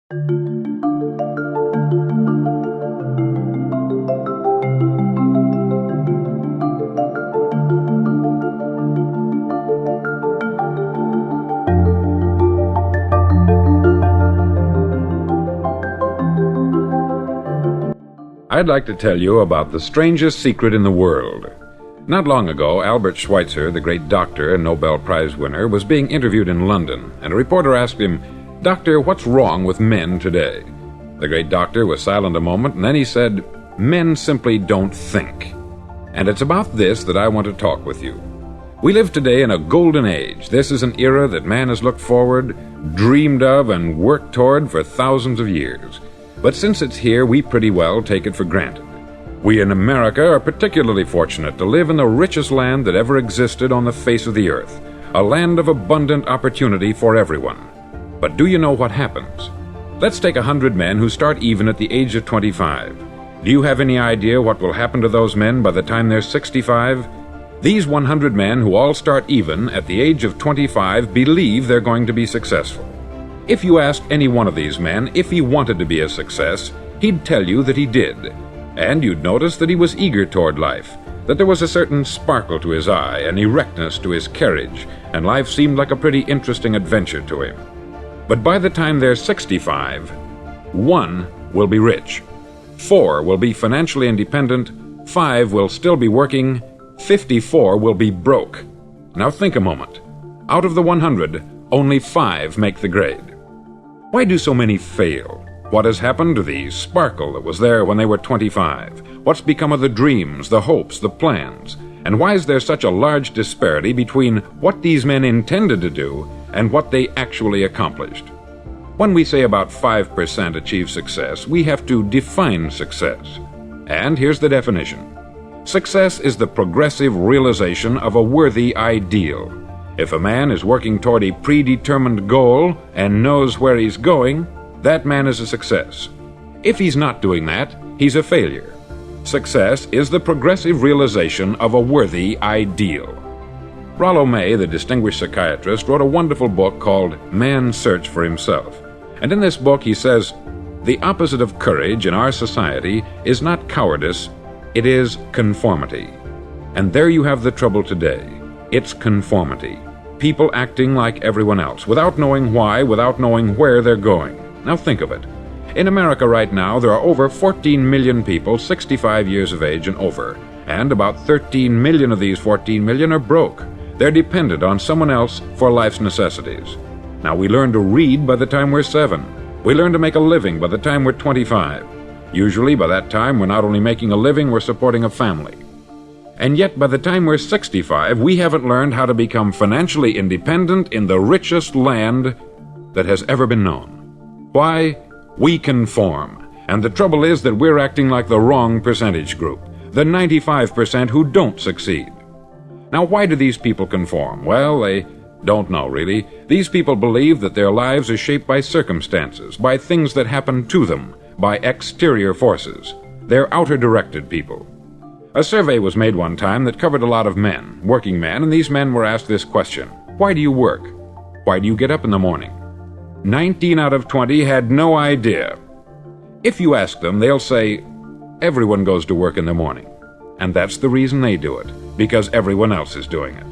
I'd like to tell you about the strangest secret in the world. Not long ago, Albert Schweitzer, the great doctor and Nobel Prize winner, was being interviewed in London, and a reporter asked him, "Doctor, what's wrong with men today?" The great doctor was silent a moment, and then he said, "Men simply don't think." And it's about this that I want to talk with you. We live today in a golden age. This is an era that man has looked forward, dreamed of, and worked toward for thousands of years. But since it's here, we pretty well take it for granted. We in America are particularly fortunate to live in the richest land that ever existed on the face of the earth, a land of abundant opportunity for everyone. But do you know what happens? Let's take 100 men who start even at the age of 25. Do you have any idea what will happen to those men by the time they're 65? These 100 men who all start even at the age of 25 believe they're going to be successful. If you asked any one of these men if he wanted to be a success, he'd tell you that he did. And you'd notice that he was eager toward life, that there was a certain sparkle to his eye, an erectness to his carriage, and life seemed like a pretty interesting adventure to him. But by the time they're 65, 1 will be rich, 4 will be financially independent, 5 will still be working, 54 will be broke. Now think a moment. Out of the 100, only 5 make the grade. Why do so many fail? What has happened to the sparkle that was there when they were 25? What's become of the dreams, the hopes, the plans? And why is there such a large disparity between what these men intended to do and what they actually accomplished? When we say about 5% achieve success, we have to define success. And here's the definition. Success is the progressive realization of a worthy ideal. If a man is working toward a predetermined goal and knows where he's going, that man is a success. If he's not doing that, he's a failure. Success is the progressive realization of a worthy ideal. Rollo May, the distinguished psychiatrist, wrote a wonderful book called Man's Search for Himself. And in this book he says, "The opposite of courage in our society is not cowardice, it is conformity." And there you have the trouble today. It's conformity. People acting like everyone else, without knowing why, without knowing where they're going. Now think of it. In America right now, there are over 14 million people 65 years of age and over, and about 13 million of these 14 million are broke. They're dependent on someone else for life's necessities. Now we learn to read by the time we're 7. We learn to make a living by the time we're 25. Usually by that time we're not only making a living, we're supporting a family. And yet by the time we're 65, we haven't learned how to become financially independent in the richest land that has ever been known. Why? We conform. And the trouble is that we're acting like the wrong percentage group, the 95% who don't succeed. Now why do these people conform? Well, they don't know really. These people believe that their lives are shaped by circumstances, by things that happen to them, by exterior forces. They're outer-directed people. A survey was made one time that covered a lot of men, working men, and these men were asked this question: why do you work? Why do you get up in the morning? 19 out of 20 had no idea. If you ask them, they'll say, everyone goes to work in the morning. And that's the reason they do it, because everyone else is doing it.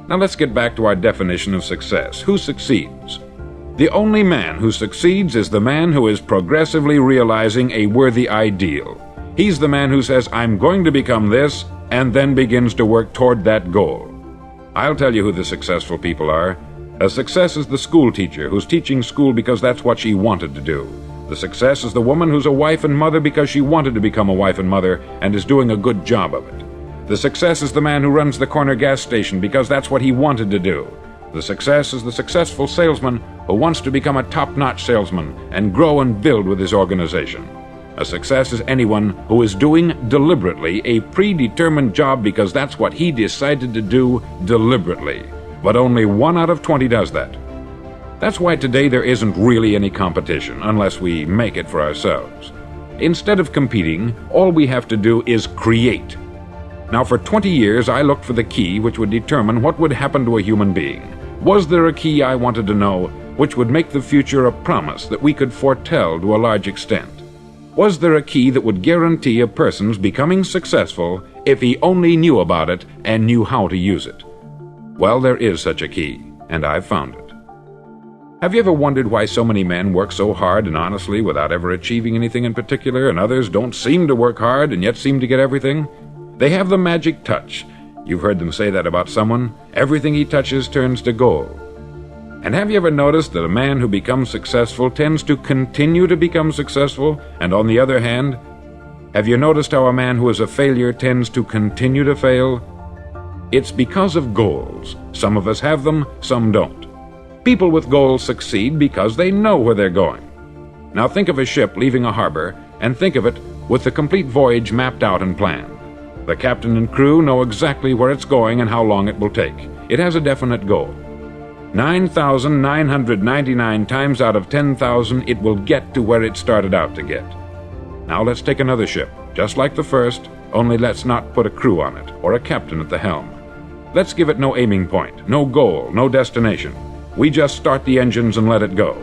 Now let's get back to our definition of success. Who succeeds? The only man who succeeds is the man who is progressively realizing a worthy ideal. He's the man who says, I'm going to become this, and then begins to work toward that goal. I'll tell you who the successful people are. A success is the school teacher who's teaching school because that's what she wanted to do. The success is the woman who's a wife and mother because she wanted to become a wife and mother and is doing a good job of it. The success is the man who runs the corner gas station because that's what he wanted to do. The success is the successful salesman who wants to become a top-notch salesman and grow and build with his organization. A success is anyone who is doing deliberately a predetermined job because that's what he decided to do deliberately. But only 1 out of 20 does that. That's why today there isn't really any competition unless we make it for ourselves. Instead of competing, all we have to do is create. Now for 20 years I looked for the key which would determine what would happen to a human being. Was there a key I wanted to know? which would make the future a promise that we could foretell to a large extent? Was there a key that would guarantee a person's becoming successful if he only knew about it and knew how to use it? Well, there is such a key, and I've found it. Have you ever wondered why so many men work so hard and honestly without ever achieving anything in particular, and others don't seem to work hard and yet seem to get everything? They have the magic touch. You've heard them say that about someone. Everything he touches turns to gold. And have you ever noticed that a man who becomes successful tends to continue to become successful, and on the other hand, have you noticed how a man who is a failure tends to continue to fail? It's because of goals. Some of us have them, some don't. People with goals succeed because they know where they're going. Now think of a ship leaving a harbor, and think of it with the complete voyage mapped out and planned. The captain and crew know exactly where it's going and how long it will take. It has a definite goal. 9,999 times out of 10,000 it will get to where it started out to get. Now let's take another ship, just like the first, only let's not put a crew on it, or a captain at the helm. Let's give it no aiming point, no goal, no destination. We just start the engines and let it go.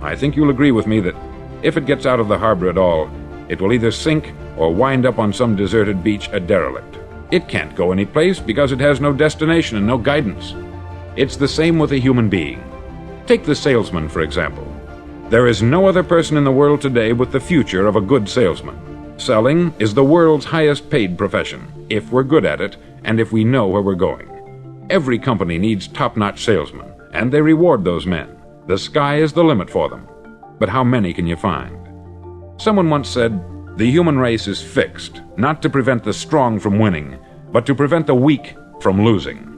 I think you'll agree with me that if it gets out of the harbor at all, it will either sink or wind up on some deserted beach a derelict. It can't go any place because it has no destination and no guidance. It's the same with a human being. Take the salesman, for example. There is no other person in the world today with the future of a good salesman. Selling is the world's highest paid profession, if we're good at it and if we know where we're going. Every company needs top-notch salesmen, and they reward those men. The sky is the limit for them. But how many can you find? Someone once said, "The human race is fixed, not to prevent the strong from winning, but to prevent the weak from losing."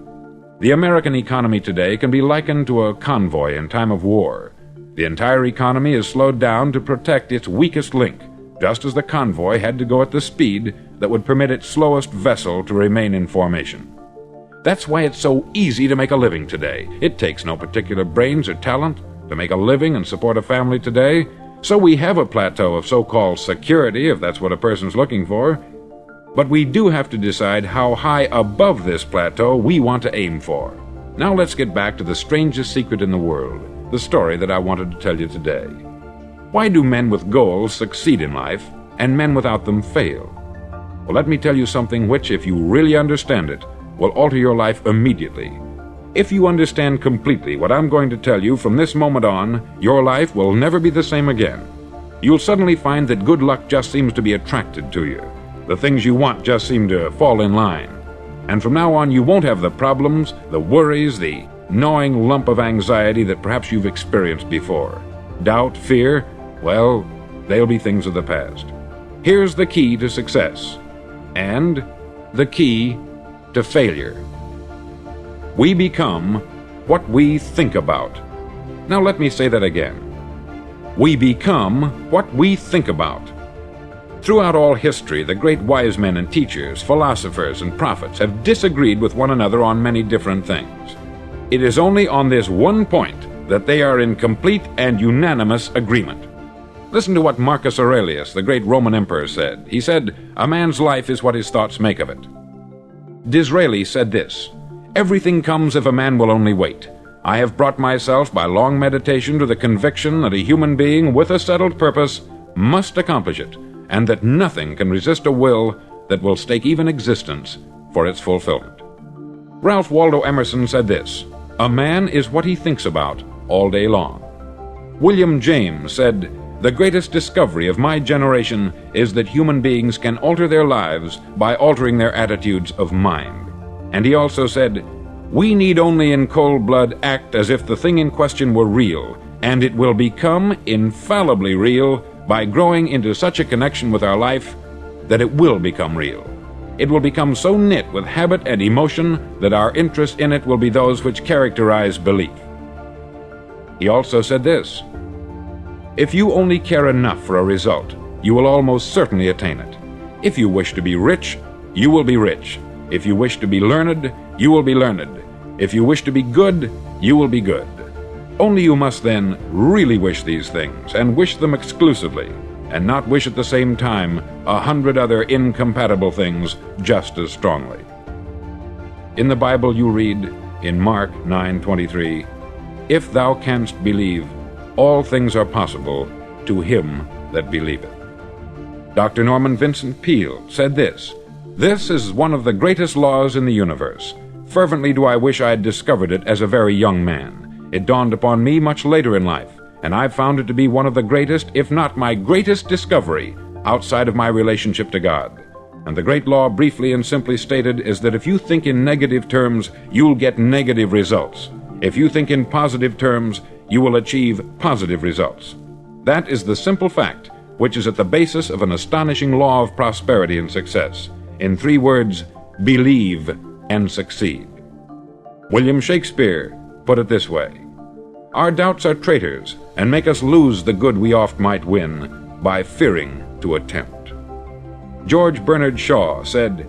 The American economy today can be likened to a convoy in time of war. The entire economy is slowed down to protect its weakest link, just as the convoy had to go at the speed that would permit its slowest vessel to remain in formation. That's why it's so easy to make a living today. It takes no particular brains or talent to make a living and support a family today, so we have a plateau of so-called security, if that's what a person's looking for. But we do have to decide how high above this plateau we want to aim for. Now let's get back to the strangest secret in the world, the story that I wanted to tell you today. Why do men with goals succeed in life, and men without them fail? Well, let me tell you something which, if you really understand it, will alter your life immediately. If you understand completely what I'm going to tell you from this moment on, your life will never be the same again. You'll suddenly find that good luck just seems to be attracted to you. The things you want just seem to fall in line. And from now on, you won't have the problems, the worries, the gnawing lump of anxiety that perhaps you've experienced before. Doubt, fear, well, they'll be things of the past. Here's the key to success, and the key to failure. We become what we think about. Now let me say that again. We become what we think about. Throughout all history, the great wise men and teachers, philosophers and prophets have disagreed with one another on many different things. It is only on this one point that they are in complete and unanimous agreement. Listen to what Marcus Aurelius, the great Roman emperor, said. He said, "A man's life is what his thoughts make of it." Disraeli said this, "Everything comes if a man will only wait. I have brought myself by long meditation to the conviction that a human being with a settled purpose must accomplish it, and that nothing can resist a will that will stake even existence for its fulfillment." Ralph Waldo Emerson said this, "A man is what he thinks about all day long." William James said, "The greatest discovery of my generation is that human beings can alter their lives by altering their attitudes of mind." And he also said, "We need only in cold blood act as if the thing in question were real, and it will become infallibly real by growing into such a connection with our life that it will become real. It will become so knit with habit and emotion that our interest in it will be those which characterize belief." He also said this, "If you only care enough for a result, you will almost certainly attain it. If you wish to be rich, you will be rich. If you wish to be learned, you will be learned. If you wish to be good, you will be good. Only you must then really wish these things, and wish them exclusively, and not wish at the same time 100 other incompatible things just as strongly." In the Bible you read, in Mark 9:23, If thou canst believe, all things are possible to him that believeth. Dr. Norman Vincent Peale said this: "This is one of the greatest laws in the universe. Fervently do I wish I had discovered it as a very young man. It dawned upon me much later in life, and I've found it to be one of the greatest, if not my greatest discovery, outside of my relationship to God. And the great law, briefly and simply stated, is that if you think in negative terms, you'll get negative results. If you think in positive terms, you will achieve positive results. That is the simple fact which is at the basis of an astonishing law of prosperity and success. In 3 words, believe and succeed." William Shakespeare put it this way: "Our doubts are traitors, and make us lose the good we oft might win, by fearing to attempt." George Bernard Shaw said,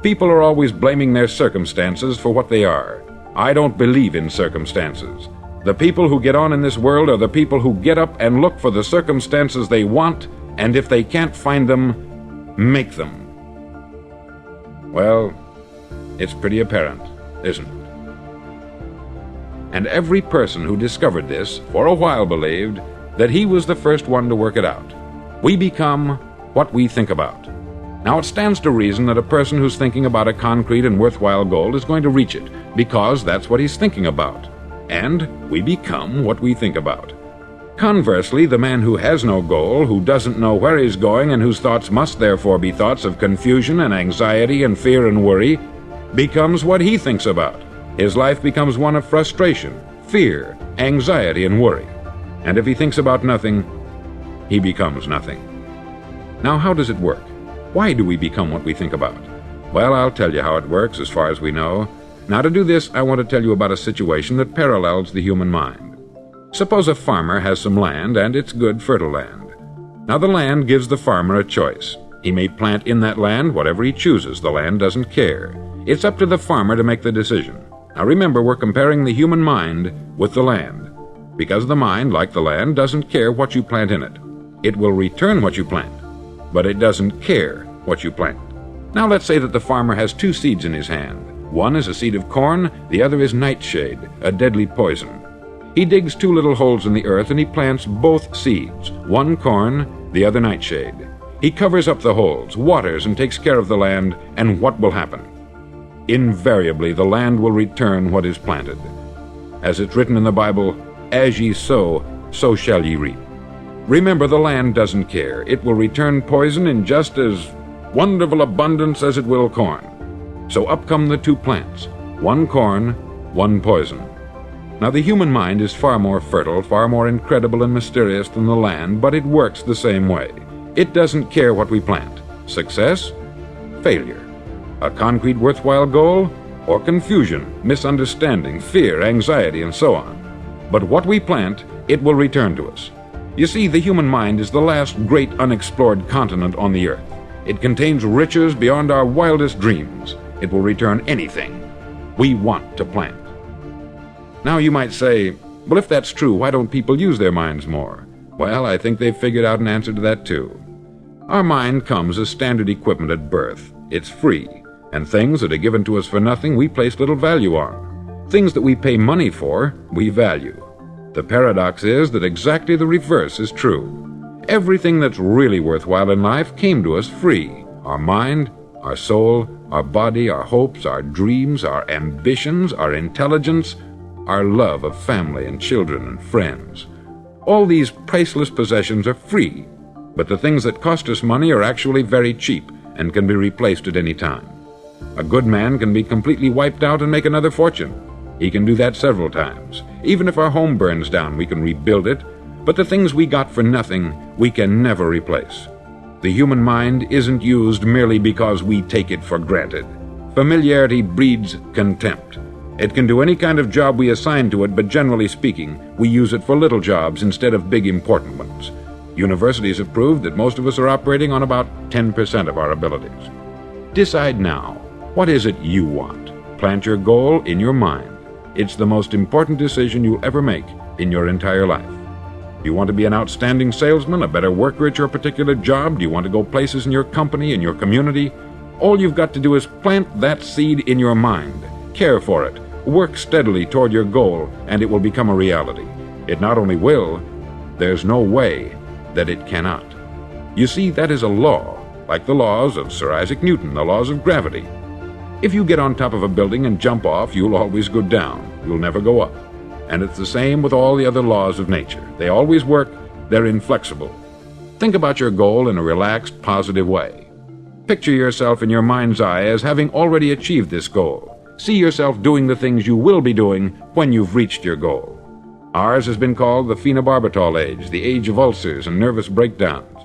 "People are always blaming their circumstances for what they are. I don't believe in circumstances. The people who get on in this world are the people who get up and look for the circumstances they want, and if they can't find them, make them." Well, it's pretty apparent, isn't it? And every person who discovered this for a while believed that he was the first one to work it out. We become what we think about. Now, it stands to reason that a person who's thinking about a concrete and worthwhile goal is going to reach it, because that's what he's thinking about. And we become what we think about. Conversely, the man who has no goal, who doesn't know where he's going, and whose thoughts must therefore be thoughts of confusion and anxiety and fear and worry, becomes what he thinks about. His life becomes one of frustration, fear, anxiety, and worry. And if he thinks about nothing, he becomes nothing. Now, how does it work? Why do we become what we think about? Well, I'll tell you how it works as far as we know. Now, to do this, I want to tell you about a situation that parallels the human mind. Suppose a farmer has some land, and it's good, fertile land. Now, the land gives the farmer a choice. He may plant in that land whatever he chooses. The land doesn't care. It's up to the farmer to make the decision. Now, remember, we're comparing the human mind with the land, because the mind, like the land, doesn't care what you plant in it. It will return what you plant, but it doesn't care what you plant. Now, let's say that the farmer has 2 seeds in his hand. One is a seed of corn, the other is nightshade, a deadly poison. He digs 2 little holes in the earth and he plants both seeds, one corn, the other nightshade. He covers up the holes, waters, and takes care of the land, and what will happen? Invariably, the land will return what is planted. As it's written in the Bible, "As ye sow, so shall ye reap." Remember, the land doesn't care. It will return poison in just as wonderful abundance as it will corn. So up come the 2 plants, one corn, one poison. Now, the human mind is far more fertile, far more incredible and mysterious than the land, but it works the same way. It doesn't care what we plant. Success, failure. A concrete, worthwhile goal, or confusion, misunderstanding, fear, anxiety, and so on. But what we plant, it will return to us. You see, the human mind is the last great unexplored continent on the earth. It contains riches beyond our wildest dreams. It will return anything we want to plant. Now, you might say, well, if that's true, why don't people use their minds more? Well, I think they've figured out an answer to that too. Our mind comes as standard equipment at birth. It's free, and things that are given to us for nothing we place little value on. Things that we pay money for, we value. The paradox is that exactly the reverse is true. Everything that's really worthwhile in life came to us free. Our mind, our soul, our body, our hopes, our dreams, our ambitions, our intelligence, our love of family and children and friends. All these priceless possessions are free, but the things that cost us money are actually very cheap and can be replaced at any time. A good man can be completely wiped out and make another fortune. He can do that several times. Even if our home burns down, we can rebuild it, but the things we got for nothing, we can never replace. The human mind isn't used merely because we take it for granted. Familiarity breeds contempt. It can do any kind of job we assign to it, but generally speaking, we use it for little jobs instead of big important ones. Universities have proved that most of us are operating on about 10% of our abilities. Decide now, what is it you want? Plant your goal in your mind. It's the most important decision you'll ever make in your entire life. Do you want to be an outstanding salesman, a better worker at your particular job? Do you want to go places in your company, in your community? All you've got to do is plant that seed in your mind. Care for it. Work steadily toward your goal, and it will become a reality. It not only will, there's no way that it cannot. You see, that is a law, like the laws of Sir Isaac Newton, the laws of gravity. If you get on top of a building and jump off, you'll always go down. You'll never go up. And it's the same with all the other laws of nature. They always work. They're inflexible. Think about your goal in a relaxed, positive way. Picture yourself in your mind's eye as having already achieved this goal. See yourself doing the things you will be doing when you've reached your goal. Ours has been called the phenobarbital age, the age of ulcers and nervous breakdowns.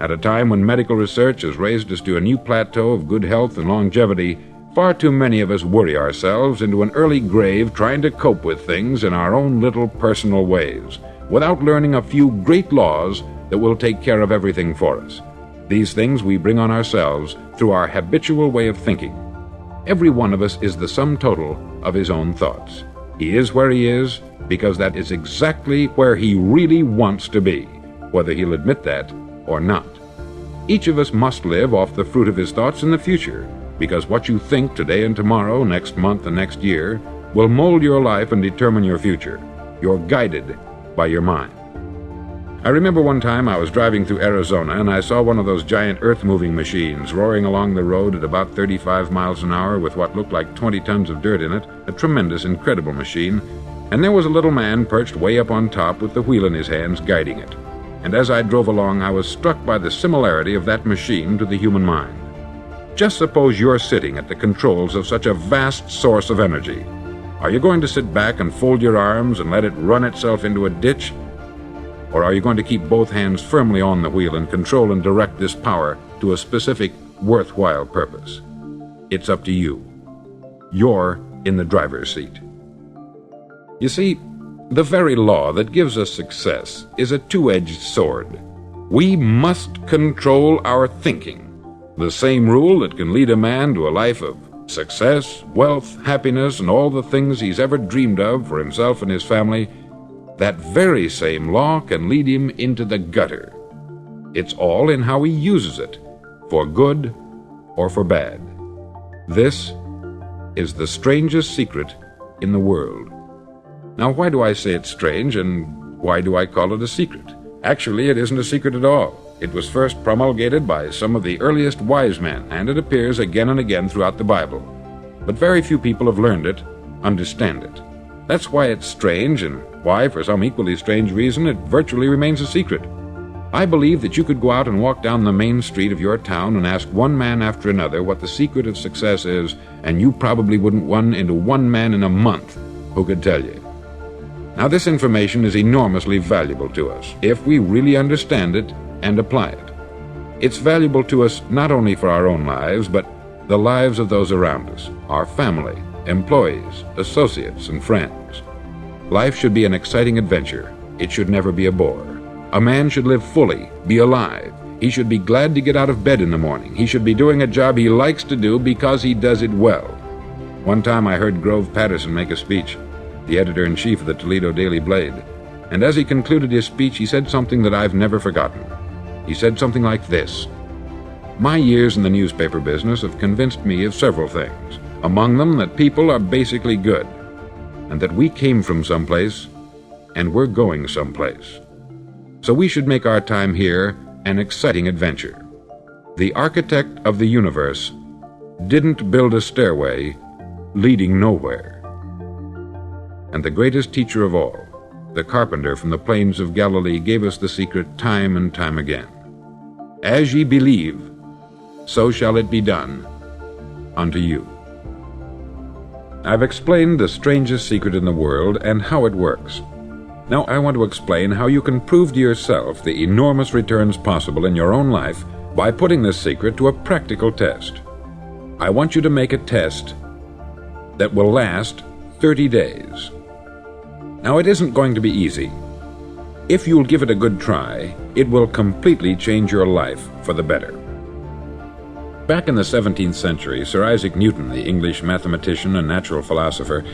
At a time when medical research has raised us to a new plateau of good health and longevity, far too many of us worry ourselves into an early grave trying to cope with things in our own little personal ways, without learning a few great laws that will take care of everything for us. These things we bring on ourselves through our habitual way of thinking. Every one of us is the sum total of his own thoughts. He is where he is because that is exactly where he really wants to be, whether he'll admit that or not. Each of us must live off the fruit of his thoughts in the future, because what you think today and tomorrow, next month and next year, will mold your life and determine your future. You're guided by your mind. I remember one time I was driving through Arizona and I saw one of those giant earth-moving machines roaring along the road at about 35 miles an hour with what looked like 20 tons of dirt in it, a tremendous, incredible machine, and there was a little man perched way up on top with the wheel in his hands guiding it. And as I drove along, I was struck by the similarity of that machine to the human mind. Just suppose you're sitting at the controls of such a vast source of energy. Are you going to sit back and fold your arms and let it run itself into a ditch? Or are you going to keep both hands firmly on the wheel and control and direct this power to a specific, worthwhile purpose? It's up to you. You're in the driver's seat. You see, the very law that gives us success is a two-edged sword. We must control our thinking. The same rule that can lead a man to a life of success, wealth, happiness, and all the things he's ever dreamed of for himself and his family, that very same law can lead him into the gutter. It's all in how he uses it, for good or for bad. This is the strangest secret in the world. Now, why do I say it's strange, and why do I call it a secret? Actually, it isn't a secret at all. It was first promulgated by some of the earliest wise men, and it appears again and again throughout the Bible. But very few people have learned it, understand it. That's why it's strange, and why, for some equally strange reason, it virtually remains a secret. I believe that you could go out and walk down the main street of your town and ask one man after another what the secret of success is, and you probably wouldn't run into one man in a month who could tell you. Now, this information is enormously valuable to us if we really understand it and apply it. It's valuable to us not only for our own lives, but the lives of those around us, our family, employees, associates, and friends. Life should be an exciting adventure. It should never be a bore. A man should live fully, be alive. He should be glad to get out of bed in the morning. He should be doing a job he likes to do because he does it well. One time I heard Grove Patterson make a speech, the editor-in-chief of the Toledo Daily Blade, and as he concluded his speech, he said something that I've never forgotten. He said something like this: "My years in the newspaper business have convinced me of several things, among them that people are basically good, and that we came from someplace, and we're going someplace. So we should make our time here an exciting adventure. The architect of the universe didn't build a stairway leading nowhere." And the greatest teacher of all, the carpenter from the plains of Galilee, gave us the secret time and time again. As ye believe, so shall it be done unto you. I've explained the strangest secret in the world and how it works. Now I want to explain how you can prove to yourself the enormous returns possible in your own life by putting this secret to a practical test. I want you to make a test that will last 30 days. Now, it isn't going to be easy. If you'll give it a good try, it will completely change your life for the better. Back in the 17th century, Sir Isaac Newton, the English mathematician and natural philosopher,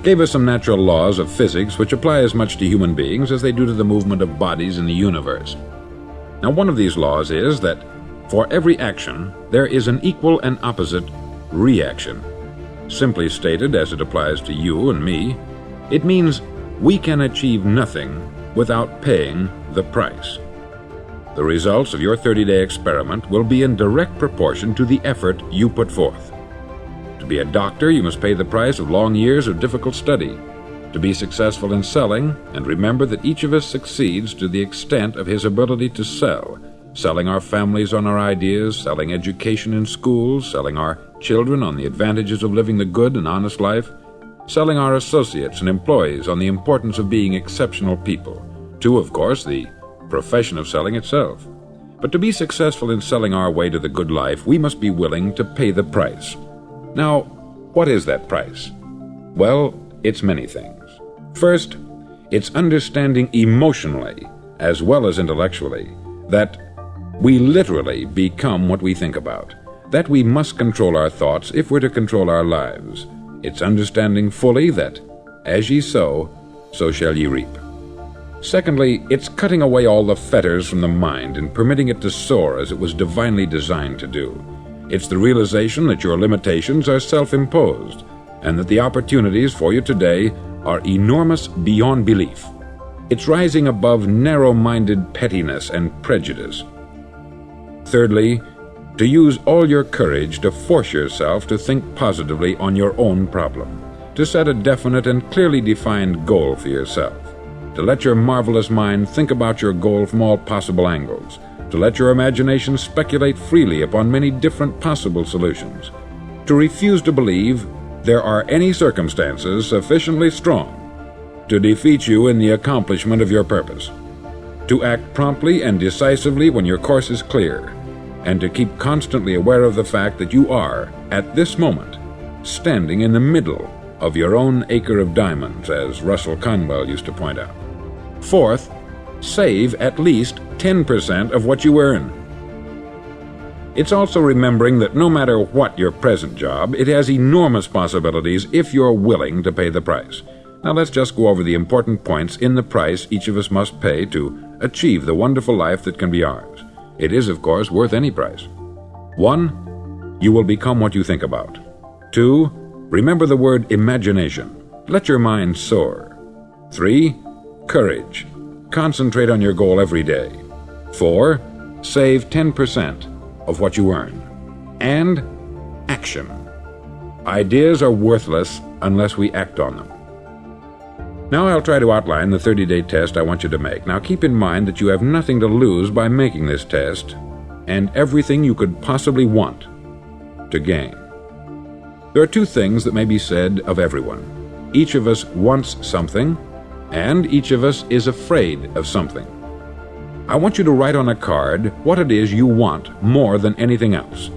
gave us some natural laws of physics which apply as much to human beings as they do to the movement of bodies in the universe. Now, one of these laws is that for every action, there is an equal and opposite reaction. Simply stated, as it applies to you and me, it means we can achieve nothing without paying the price. The results of your 30-day experiment will be in direct proportion to the effort you put forth. To be a doctor, you must pay the price of long years of difficult study. To be successful in selling, and remember that each of us succeeds to the extent of his ability to sell, selling our families on our ideas, selling education in schools, selling our children on the advantages of living the good and honest life, selling our associates and employees on the importance of being exceptional people, to, of course, the profession of selling itself. But to be successful in selling our way to the good life, we must be willing to pay the price. Now, what is that price? Well, it's many things. First, it's understanding emotionally, as well as intellectually, that we literally become what we think about, that we must control our thoughts if we're to control our lives. It's understanding fully that, as ye sow, so shall ye reap. Secondly, it's cutting away all the fetters from the mind and permitting it to soar as it was divinely designed to do. It's the realization that your limitations are self-imposed, and that the opportunities for you today are enormous beyond belief. It's rising above narrow-minded pettiness and prejudice. Thirdly, to use all your courage to force yourself to think positively on your own problem, to set a definite and clearly defined goal for yourself, to let your marvelous mind think about your goal from all possible angles, to let your imagination speculate freely upon many different possible solutions, to refuse to believe there are any circumstances sufficiently strong to defeat you in the accomplishment of your purpose, to act promptly and decisively when your course is clear, and to keep constantly aware of the fact that you are, at this moment, standing in the middle of your own acre of diamonds, as Russell Conwell used to point out. Fourth, save at least 10% of what you earn. It's also remembering that no matter what your present job, it has enormous possibilities if you're willing to pay the price. Now let's just go over the important points in the price each of us must pay to achieve the wonderful life that can be ours. It is, of course, worth any price. 1. You will become what you think about. 2. Remember the word imagination. Let your mind soar. 3. Courage. Concentrate on your goal every day. 4. Save 10% of what you earn. And action. Ideas are worthless unless we act on them. Now I'll try to outline the 30-day test I want you to make. Now keep in mind that you have nothing to lose by making this test, and everything you could possibly want to gain. There are two things that may be said of everyone. Each of us wants something, and each of us is afraid of something. I want you to write on a card what it is you want more than anything else.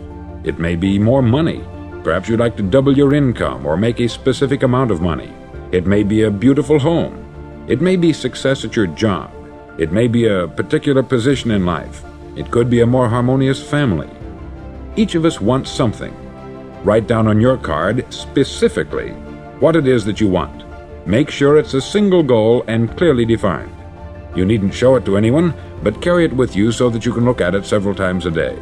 It may be more money. Perhaps you'd like to double your income or make a specific amount of money. It may be a beautiful home. It may be success at your job. It may be a particular position in life. It could be a more harmonious family. Each of us wants something. Write down on your card specifically what it is that you want. Make sure it's a single goal and clearly defined. You needn't show it to anyone, but carry it with you so that you can look at it several times a day.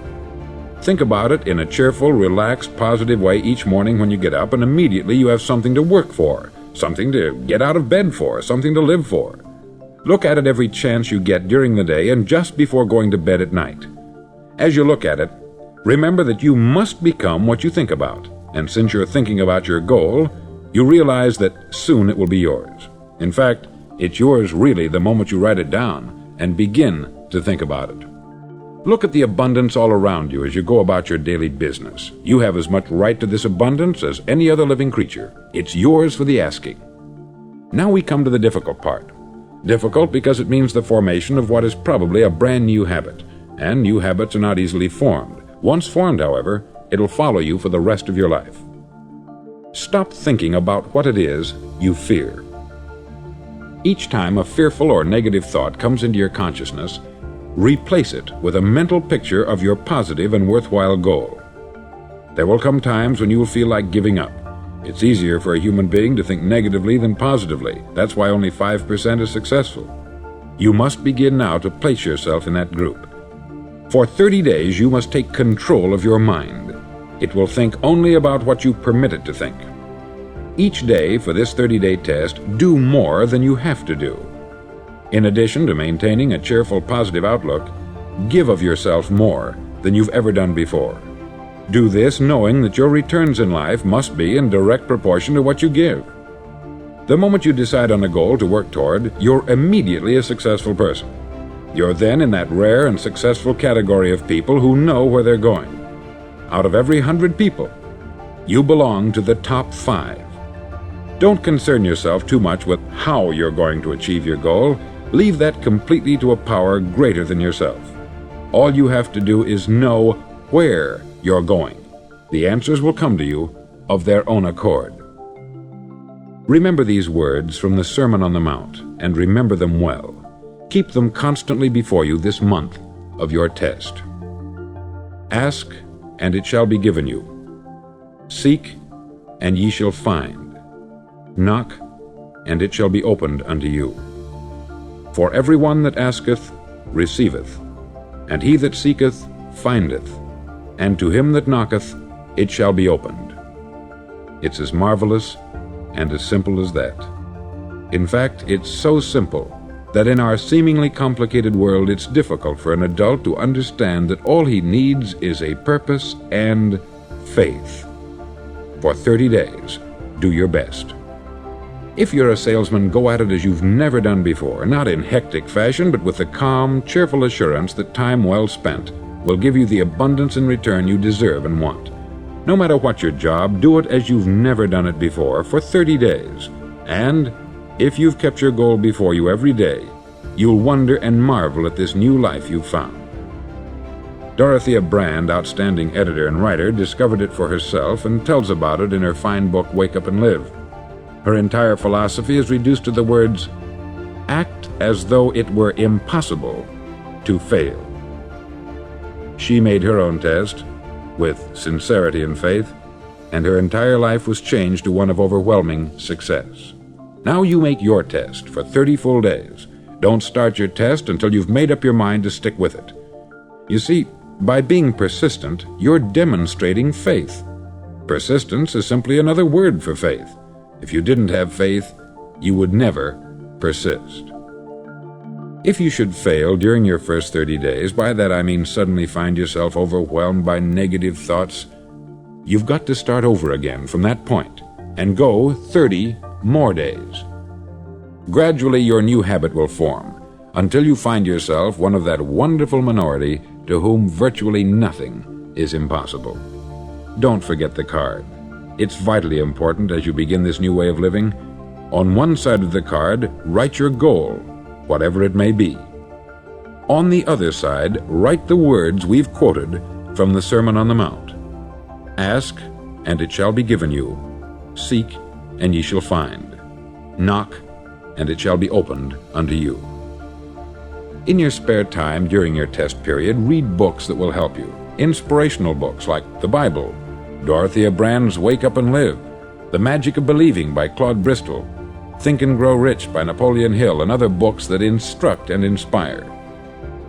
Think about it in a cheerful, relaxed, positive way each morning when you get up, and immediately you have something to work for, something to get out of bed for, something to live for. Look at it every chance you get during the day and just before going to bed at night. As you look at it, remember that you must become what you think about, and since you're thinking about your goal, you realize that soon it will be yours. In fact, it's yours really the moment you write it down and begin to think about it. Look at the abundance all around you as you go about your daily business. You have as much right to this abundance as any other living creature. It's yours for the asking. Now we come to the difficult part. Difficult because it means the formation of what is probably a brand new habit, and new habits are not easily formed. Once formed, however, it'll follow you for the rest of your life. Stop thinking about what it is you fear. Each time a fearful or negative thought comes into your consciousness, replace it with a mental picture of your positive and worthwhile goal. There will come times when you will feel like giving up. It's easier for a human being to think negatively than positively. That's why only 5% is successful. You must begin now to place yourself in that group. For 30 days, you must take control of your mind. It will think only about what you permit it to think. Each day for this 30-day test, do more than you have to do. In addition to maintaining a cheerful, positive outlook, give of yourself more than you've ever done before. Do this knowing that your returns in life must be in direct proportion to what you give. The moment you decide on a goal to work toward, you're immediately a successful person. You're then in that rare and successful category of people who know where they're going. Out of every 100 people, you belong to the top 5. Don't concern yourself too much with how you're going to achieve your goal. Leave that completely to a power greater than yourself. All you have to do is know where you're going. The answers will come to you of their own accord. Remember these words from the Sermon on the Mount, and remember them well. Keep them constantly before you this month of your test. Ask, and it shall be given you. Seek, and ye shall find. Knock, and it shall be opened unto you. For every one that asketh receiveth, and he that seeketh findeth, and to him that knocketh it shall be opened. It's as marvelous and as simple as that. In fact, it's so simple that in our seemingly complicated world it's difficult for an adult to understand that all he needs is a purpose and faith. For 30 days, do your best. If you're a salesman, go at it as you've never done before, not in hectic fashion, but with the calm, cheerful assurance that time well spent will give you the abundance in return you deserve and want. No matter what your job, do it as you've never done it before for 30 days. And if you've kept your goal before you every day, you'll wonder and marvel at this new life you've found. Dorothea Brand, outstanding editor and writer, discovered it for herself and tells about it in her fine book, Wake Up and Live. Her entire philosophy is reduced to the words, act as though it were impossible to fail. She made her own test with sincerity and faith, and her entire life was changed to one of overwhelming success. Now you make your test for 30 full days. Don't start your test until you've made up your mind to stick with it. You see, by being persistent, you're demonstrating faith. Persistence is simply another word for faith. If you didn't have faith, you would never persist. If you should fail during your first 30 days, by that I mean suddenly find yourself overwhelmed by negative thoughts, you've got to start over again from that point and go 30 more days. Gradually your new habit will form until you find yourself one of that wonderful minority to whom virtually nothing is impossible. Don't forget the card. It's vitally important as you begin this new way of living. On one side of the card, write your goal, whatever it may be. On the other side, write the words we've quoted from the Sermon on the Mount. Ask, and it shall be given you. Seek, and ye shall find. Knock, and it shall be opened unto you. In your spare time during your test period, read books that will help you. Inspirational books like the Bible, Dorothea Brand's Wake Up and Live, The Magic of Believing by Claude Bristol, Think and Grow Rich by Napoleon Hill, and other books that instruct and inspire.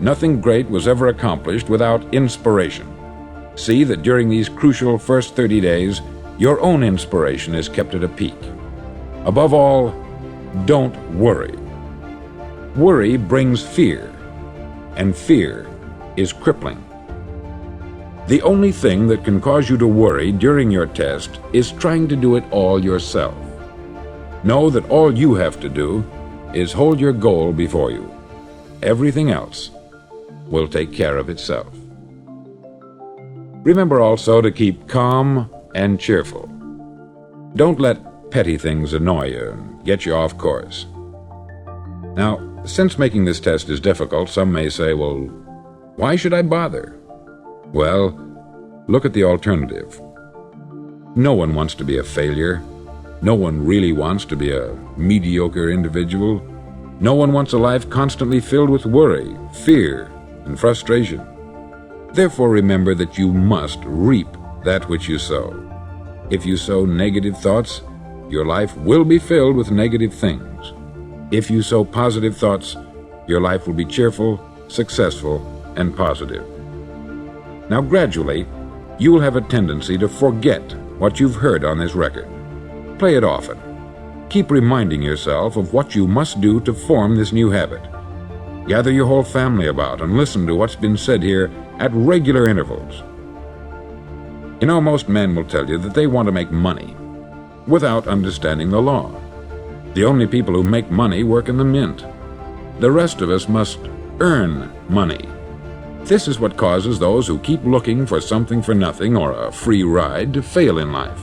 Nothing great was ever accomplished without inspiration. See that during these crucial first 30 days, your own inspiration is kept at a peak. Above all, don't worry. Worry brings fear, and fear is crippling. The only thing that can cause you to worry during your test is trying to do it all yourself. Know that all you have to do is hold your goal before you. Everything else will take care of itself. Remember also to keep calm and cheerful. Don't let petty things annoy you and get you off course. Now, since making this test is difficult, some may say, well, why should I bother? Well, look at the alternative. No one wants to be a failure. No one really wants to be a mediocre individual. No one wants a life constantly filled with worry, fear, and frustration. Therefore, remember that you must reap that which you sow. If you sow negative thoughts, your life will be filled with negative things. If you sow positive thoughts, your life will be cheerful, successful, and positive. Now, gradually, you will have a tendency to forget what you've heard on this record. Play it often. Keep reminding yourself of what you must do to form this new habit. Gather your whole family about and listen to what's been said here at regular intervals. You know, most men will tell you that they want to make money without understanding the law. The only people who make money work in the mint. The rest of us must earn money. This is what causes those who keep looking for something for nothing or a free ride to fail in life.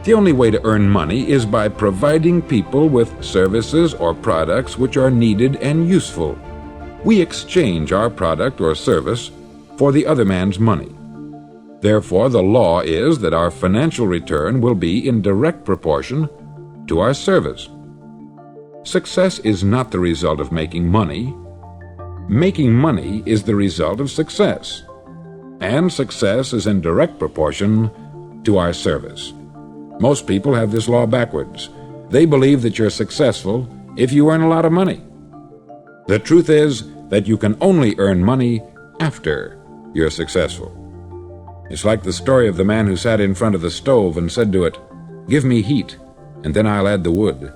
The only way to earn money is by providing people with services or products which are needed and useful. We exchange our product or service for the other man's money. Therefore, the law is that our financial return will be in direct proportion to our service. Success is not the result of making money. Making money is the result of success, and success is in direct proportion to our service. Most people have this law backwards. They believe that you're successful if you earn a lot of money. The truth is that you can only earn money after you're successful. It's like the story of the man who sat in front of the stove and said to it, "Give me heat, and then I'll add the wood."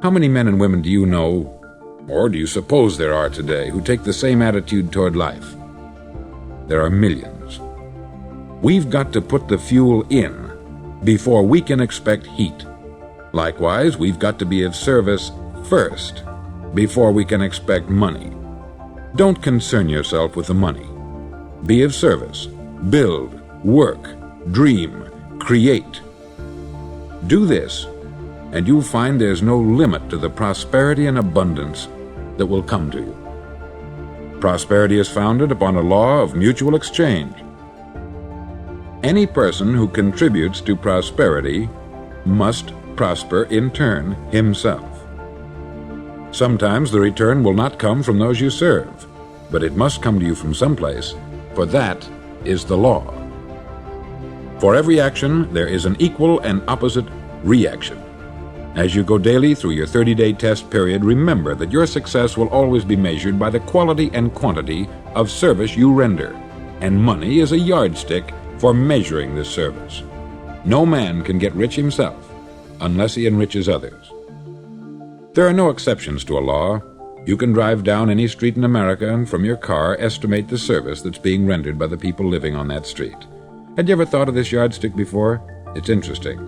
How many men and women do you know, or do you suppose there are today, who take the same attitude toward life? There are millions. We've got to put the fuel in before we can expect heat. Likewise, we've got to be of service first before we can expect money. Don't concern yourself with the money. Be of service. Build, work, dream, create. Do this, and you'll find there's no limit to the prosperity and abundance that will come to you. Prosperity is founded upon a law of mutual exchange. Any person who contributes to prosperity must prosper in turn himself. Sometimes the return will not come from those you serve, but it must come to you from someplace, for that is the law. For every action, there is an equal and opposite reaction. As you go daily through your 30-day test period, remember that your success will always be measured by the quality and quantity of service you render, and money is a yardstick for measuring this service. No man can get rich himself unless he enriches others. There are no exceptions to a law. You can drive down any street in America and from your car estimate the service that's being rendered by the people living on that street. Had you ever thought of this yardstick before? It's interesting.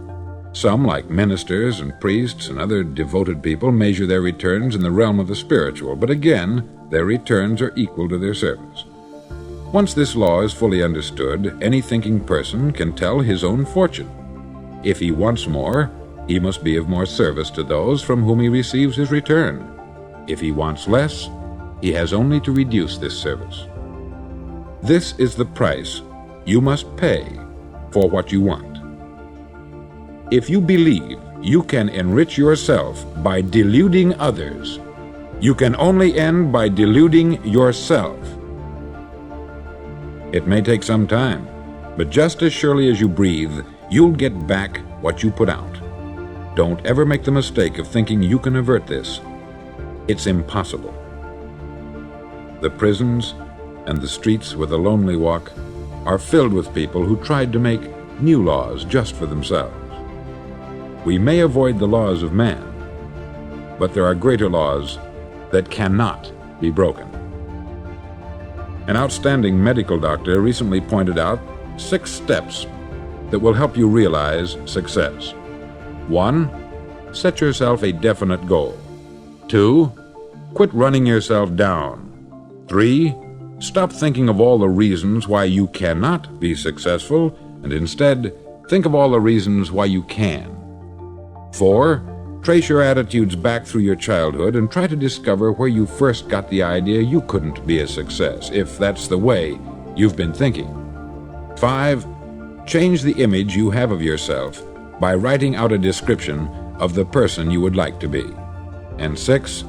Some, like ministers and priests and other devoted people, measure their returns in the realm of the spiritual, but again, their returns are equal to their service. Once this law is fully understood, any thinking person can tell his own fortune. If he wants more, he must be of more service to those from whom he receives his return. If he wants less, he has only to reduce this service. This is the price you must pay for what you want. If you believe you can enrich yourself by deluding others, you can only end by deluding yourself. It may take some time, but just as surely as you breathe, you'll get back what you put out. Don't ever make the mistake of thinking you can avert this. It's impossible. The prisons and the streets where the lonely walk are filled with people who tried to make new laws just for themselves. We may avoid the laws of man, but there are greater laws that cannot be broken. An outstanding medical doctor recently pointed out 6 steps that will help you realize success. 1. Set yourself a definite goal. 2. Quit running yourself down. 3. Stop thinking of all the reasons why you cannot be successful, and instead think of all the reasons why you can. 4. Trace your attitudes back through your childhood and try to discover where you first got the idea you couldn't be a success, if that's the way you've been thinking. 5. Change the image you have of yourself by writing out a description of the person you would like to be. And 6.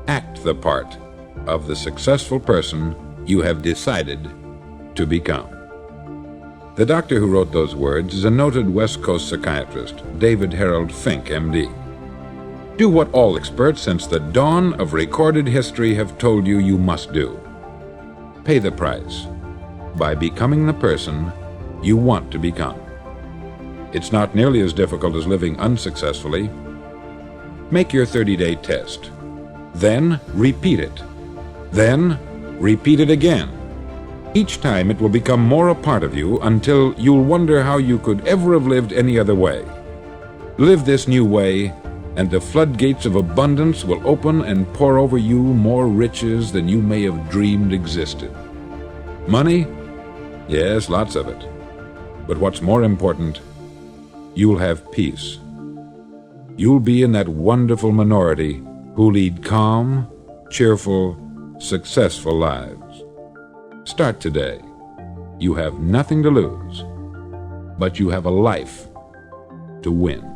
Act the part of the successful person you have decided to become. The doctor who wrote those words is a noted West Coast psychiatrist, David Harold Fink, M.D. Do what all experts since the dawn of recorded history have told you you must do. Pay the price by becoming the person you want to become. It's not nearly as difficult as living unsuccessfully. Make your 30-day test. Then repeat it. Then repeat it again. Each time it will become more a part of you until you'll wonder how you could ever have lived any other way. Live this new way, and the floodgates of abundance will open and pour over you more riches than you may have dreamed existed. Money? Yes, lots of it. But what's more important, you'll have peace. You'll be in that wonderful minority who lead calm, cheerful, successful lives. Start today. You have nothing to lose, but you have a life to win.